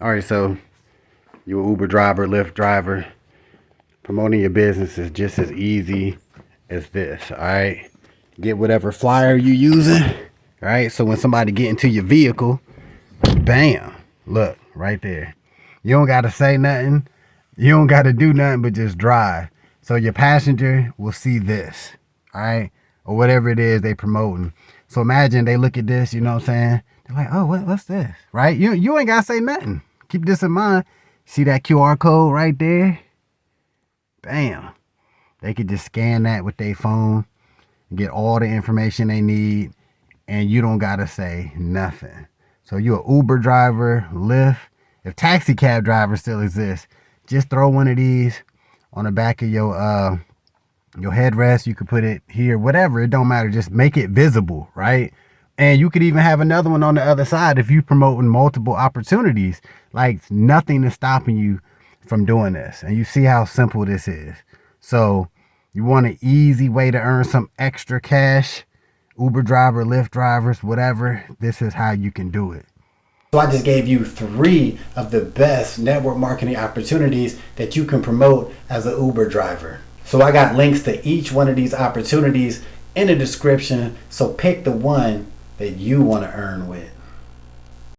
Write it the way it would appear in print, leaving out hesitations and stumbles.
All right, so you an Uber driver, Lyft driver, promoting your business is just as easy as this. All right, get whatever flyer you using. All right, so when somebody get into your vehicle, bam, look right there. You don't got to say nothing. You don't got to do nothing but just drive. So your passenger will see this, all right, or whatever it is they promoting. So imagine they look at this, you know what I'm saying? They're like, oh, what's this, right? You ain't got to say nothing. Keep this in mind. See that QR code right there? Bam. They could just scan that with their phone, get all the information they need, and you don't got to say nothing. So you an Uber driver, Lyft. If taxi cab drivers still exist, just throw one of these on the back of your headrest. You could put it here, whatever. It don't matter. Just make it visible, right? And you could even have another one on the other side if you promoting multiple opportunities. Like nothing is stopping you from doing this. And you see how simple this is. So you want an easy way to earn some extra cash, Uber driver, Lyft drivers, whatever. This is how you can do it. So I just gave you 3 of the best network marketing opportunities that you can promote as an Uber driver. So I got links to each one of these opportunities in the description. So pick the one that you want to earn with.